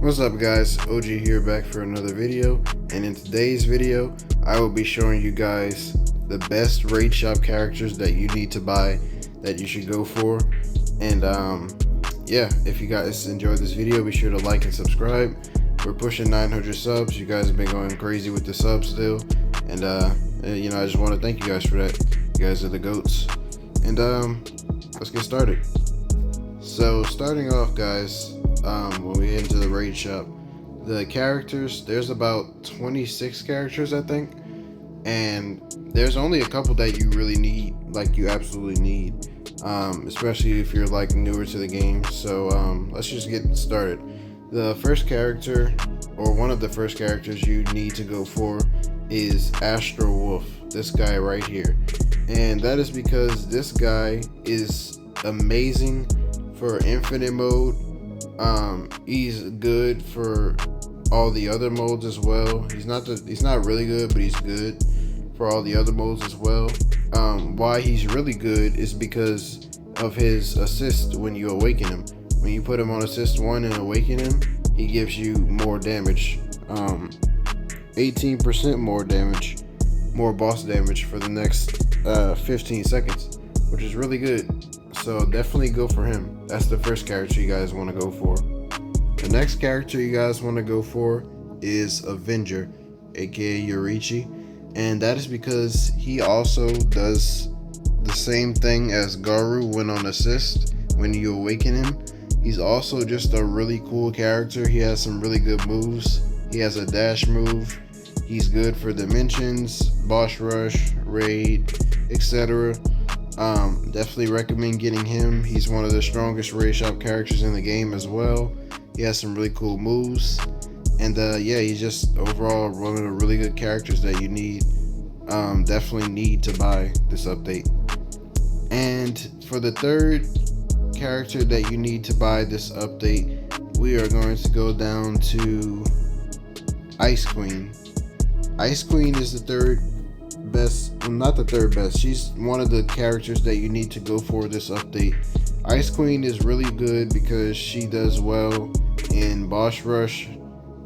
What's up guys, OG here back for another video, and in today's video I will be showing you guys the best raid shop characters that you need to buy, that you should go for. And yeah, if you guys enjoyed this video, be sure to like and subscribe. We're pushing 900 subs. You guys have been going crazy with the subs still, and you know, I just want to thank you guys for that. You guys are the goats. And let's get started. So starting off guys, when we get into the raid shop, the characters, there's about 26 characters I think, and there's only a couple that you really need, like you absolutely need, especially if you're like newer to the game. So let's just get started. The first character, or one of the first characters you need to go for, is Astro Wolf, this guy right here. And that is because this guy is amazing for infinite mode. He's good for all the other modes as well. He's not really good, but he's good for all the other modes as well. Why he's really good is because of his assist when you awaken him. When you put him on assist 1 and awaken him, he gives you more damage, 18% more damage, more boss damage for the next 15 seconds, which is really good. So definitely go for him. That's the first character you guys want to go for. The next character you guys want to go for is Avenger, aka Yorichi, and that is because he also does the same thing as Garu when on assist when you awaken him. He's also just a really cool character. He has some really good moves. He has a dash move. He's good for dimensions, boss rush, raid, etc. Definitely recommend getting him. He's one of the strongest raid shop characters in the game as well. He has some really cool moves, and yeah, he's just overall one of the really good characters that you need, definitely need to buy this update. And for the third character that you need to buy this update, we are going to go down to Ice Queen. Ice Queen is the third best, well, not the third best, she's one of the characters that you need to go for this update. Ice Queen is really good because she does well in boss rush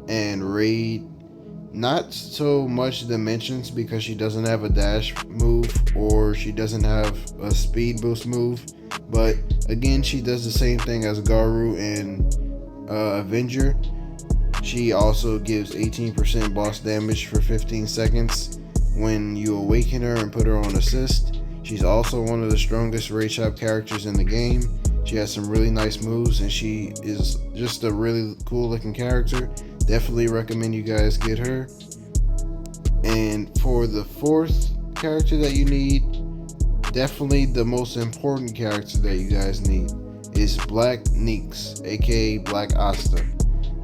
and raid. Not so much dimensions because she doesn't have a dash move or she doesn't have a speed boost move, but again, she does the same thing as Garu and Avenger. She also gives 18% boss damage for 15 seconds when you awaken her and put her on assist. She's also one of the strongest raid shop characters in the game. She has some really nice moves, and she is just a really cool looking character. Definitely recommend you guys get her. And for the fourth character that you need, definitely the most important character that you guys need, is Black Neeks, aka Black Asta.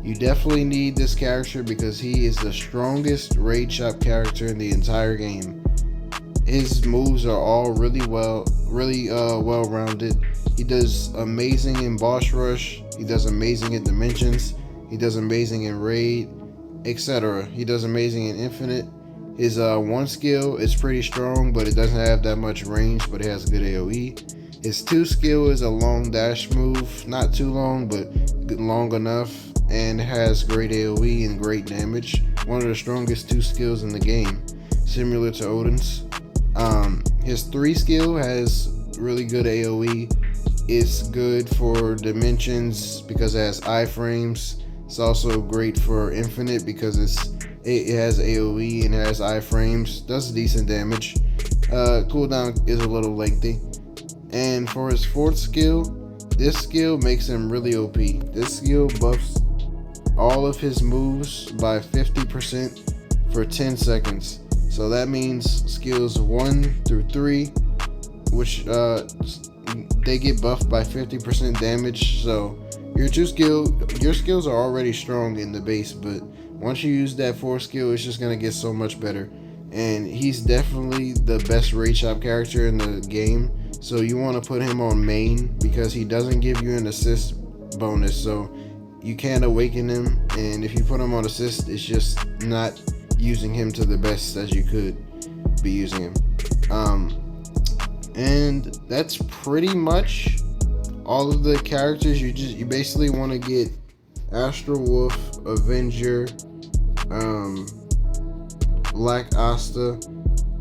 You definitely need this character because he is the strongest raid shop character in the entire game. His moves are all really well-rounded. He does amazing in boss rush, he does amazing in dimensions, he does amazing in raid, etc. He does amazing in infinite. His one skill is pretty strong, but it doesn't have that much range, but it has good AoE. His 2 skill is a long dash move, not too long, but long enough, and has great AoE and great damage. One of the strongest 2 skills in the game, similar to Odin's. His 3 skill has really good AoE. It's good for dimensions because it has iframes. It's also great for infinite because it has AoE and has iframes. Does decent damage. Cooldown is a little lengthy. And for his 4th skill, this skill makes him really OP. This skill buffs all of his moves by 50% for 10 seconds. So that means skills 1 through 3, which they get buffed by 50% damage. So your skills are already strong in the base, but once you use that 4th skill, it's just gonna get so much better. And he's definitely the best raid shop character in the game. So you want to put him on main because he doesn't give you an assist bonus, so you can't awaken him, and if you put him on assist, it's just not using him to the best as you could be using him. And that's pretty much all of the characters. You basically want to get Astro Wolf, Avenger, Black Asta,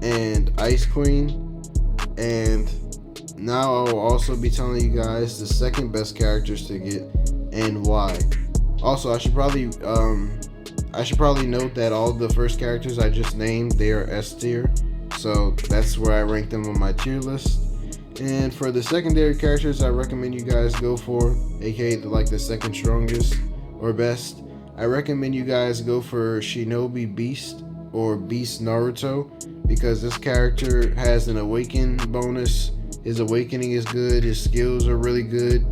and Ice Queen. And now I will also be telling you guys the second best characters to get and why. Also, I should probably note that all the first characters I just named, they are S tier, so that's where I rank them on my tier list. And for the secondary characters I recommend you guys go for, aka the second strongest or best, I recommend you guys go for Shinobi Beast or Beast Naruto, because this character has an awaken bonus. His awakening is good, his skills are really good.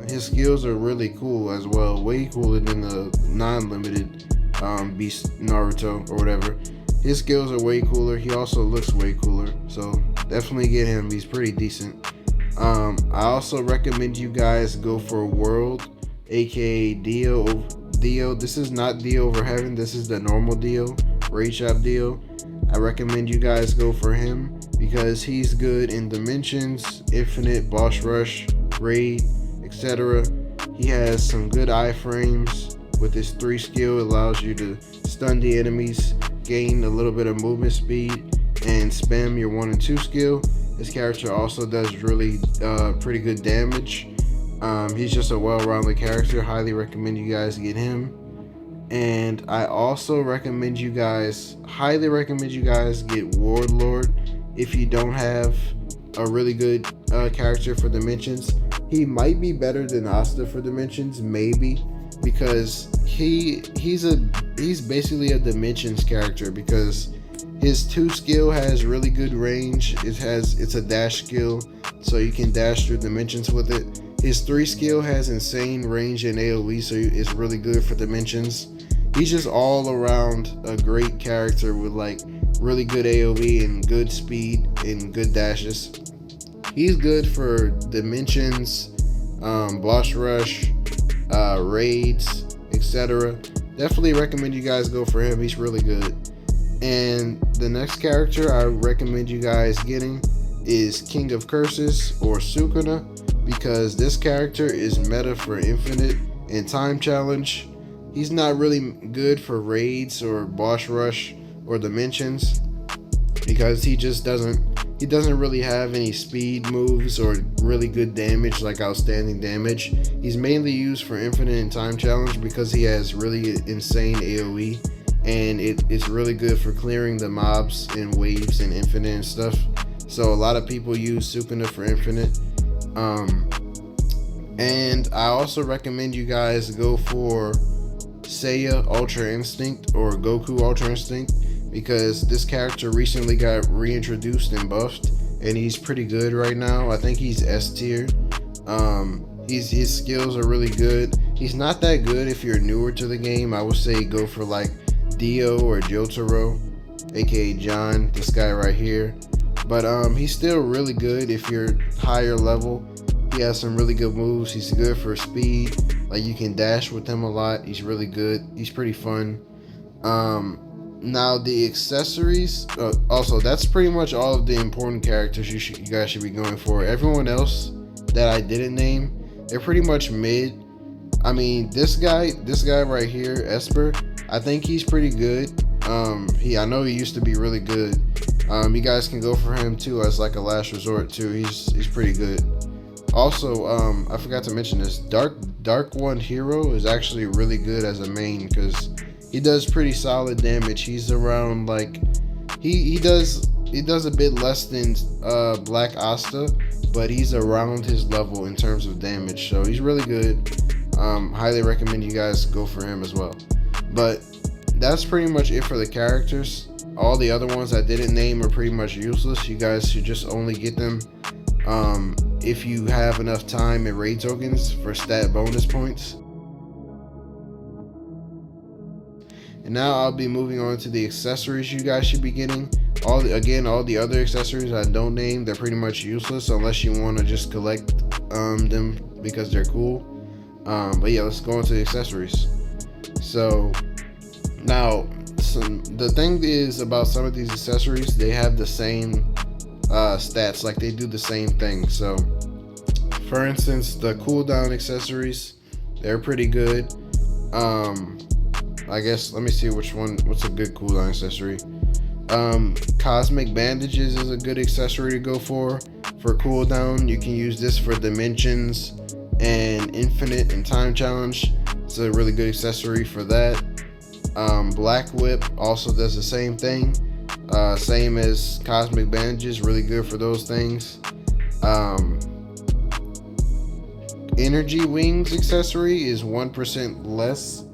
His skills are really cool as well, way cooler than the non-limited Beast Naruto or whatever. His skills are way cooler. He also looks way cooler, so definitely get him. He's pretty decent. I also recommend you guys go for World, aka Dio. This is not Dio over Heaven. This is the normal Dio, Raid Shop Dio. I recommend you guys go for him because he's good in Dimensions, Infinite, Boss Rush, Raid, etc. He has some good iframes. With his 3 skill, it allows you to stun the enemies, gain a little bit of movement speed, and spam your 1 and 2 skill. This character also does really pretty good damage. He's just a well-rounded character. Highly recommend you guys get him. And I also highly recommend you guys get Warlord if you don't have a really good character for Dimensions. He might be better than Asta for Dimensions, maybe, because he's basically a Dimensions character, because his 2 skill has really good range. It's a dash skill, so you can dash through Dimensions with it. His 3 skill has insane range and AoE, so it's really good for Dimensions. He's just all around a great character with really good AoE and good speed and good dashes. He's good for Dimensions, Boss Rush, raids, etc. Definitely recommend you guys go for him. He's really good. And the next character I recommend you guys getting is King of Curses or Sukuna, because this character is meta for Infinite and Time Challenge. He's not really good for raids or Boss Rush or Dimensions, because he doesn't really have any speed moves or really good damage, like outstanding damage. He's mainly used for Infinite and Time Challenge because he has really insane AoE, and it's really good for clearing the mobs in waves and Infinite and stuff. So a lot of people use Sukuna for Infinite. And I also recommend you guys go for Seiya Ultra Instinct or Goku Ultra Instinct, because this character recently got reintroduced and buffed, and he's pretty good right now. I think he's S tier. His skills are really good. He's not that good if you're newer to the game. I would say go for Dio or Jotaro, aka John, this guy right here. But he's still really good if you're higher level. He has some really good moves. He's good for speed. You can dash with him a lot. He's really good. He's pretty fun. Now the accessories. Also, that's pretty much all of the important characters you guys should be going for. Everyone else that I didn't name, they're pretty much mid. I mean, this guy right here, Esper, I think he's pretty good. I know he used to be really good. You guys can go for him too as a last resort too. He's pretty good. Also, I forgot to mention this. Dark One Hero is actually really good as a main, because he does pretty solid damage. He's around he does a bit less than Black Asta, but he's around his level in terms of damage. So he's really good. Highly recommend you guys go for him as well. But that's pretty much it for the characters. All the other ones I didn't name are pretty much useless. You guys should just only get them if you have enough time and raid tokens for stat bonus points. And now I'll be moving on to the accessories you guys should be getting. All the other accessories I don't name, they're pretty much useless unless you want to just collect them because they're cool. But yeah, let's go into the accessories. So now, the thing is about some of these accessories, they have the same stats, they do the same thing. So for instance, the cooldown accessories, They're pretty good. I guess let me see what's a good cooldown accessory. Cosmic bandages is a good accessory to go for cooldown. You can use this for dimensions and infinite and time challenge. It's a really good accessory for that. Black whip also does the same thing, same as cosmic bandages, really good for those things. Energy wings accessory is 1% less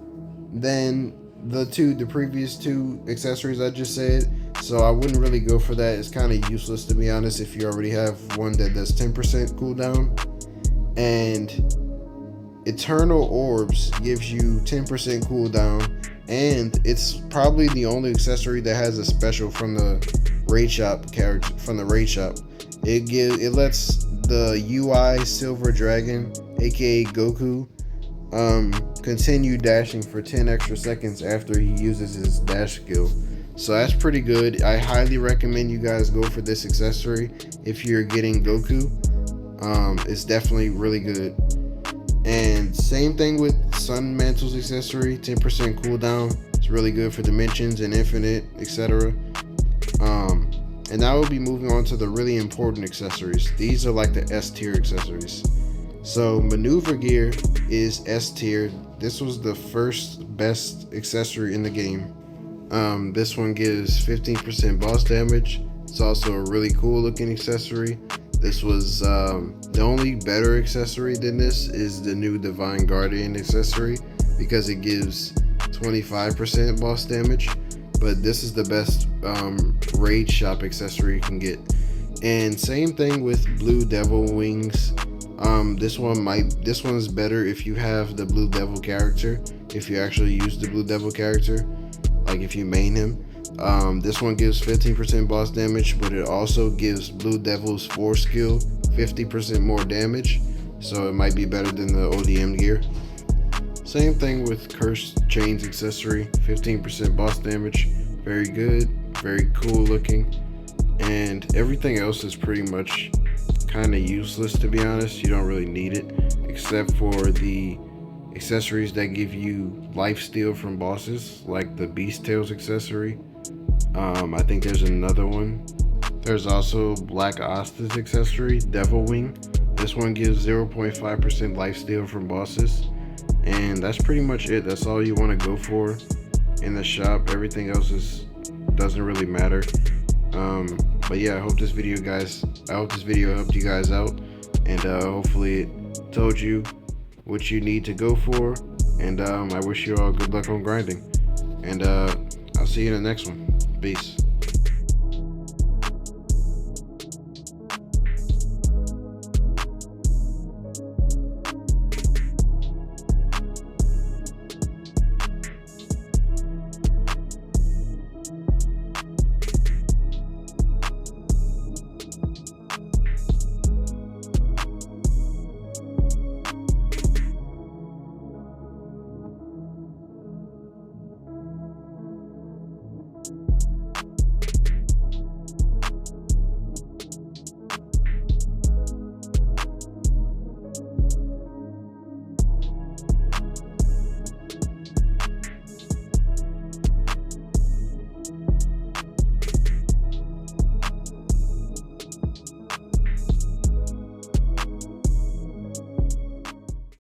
than the previous two accessories I just said, so I wouldn't really go for that. It's kind of useless, to be honest, if you already have one that does 10% cooldown. And Eternal Orbs gives you 10% cooldown, and it's probably the only accessory that has a special from the raid shop character. It lets the UI Silver Dragon, aka Goku, continue dashing for 10 extra seconds after he uses his dash skill. So that's pretty good. I highly recommend you guys go for this accessory if you're getting Goku. It's definitely really good. And same thing with Sun Mantle's accessory, 10% cooldown. It's really good for dimensions and infinite, etc. And now we'll be moving on to the really important accessories. These are like the S tier accessories. So maneuver gear is S tier. This was the first best accessory in the game. This one gives 15% boss damage. It's also a really cool looking accessory. This was the only better accessory than this is the new Divine Guardian accessory, because it gives 25% boss damage. But this is the best raid shop accessory you can get. And same thing with Blue Devil wings. This one is better if you have the Blue Devil character, if you actually use the Blue Devil character, like if you main him. This one gives 15% boss damage, but it also gives Blue Devil's 4 skill 50% more damage, so it might be better than the ODM gear. Same thing with Cursed Chains accessory, 15% boss damage, very good, very cool looking, and everything else is pretty much kind of useless, to be honest. You don't really need it, except for the accessories that give you lifesteal from bosses, like the Beast Tails accessory. I think there's another one. There's also Black Asta's accessory, Devil Wing. This one gives 0.5% lifesteal from bosses. And that's pretty much it. That's all you want to go for in the shop. Everything else doesn't really matter. But yeah, I hope this video helped you guys out, and hopefully it told you what you need to go for. And I wish you all good luck on grinding. And I'll see you in the next one. Peace.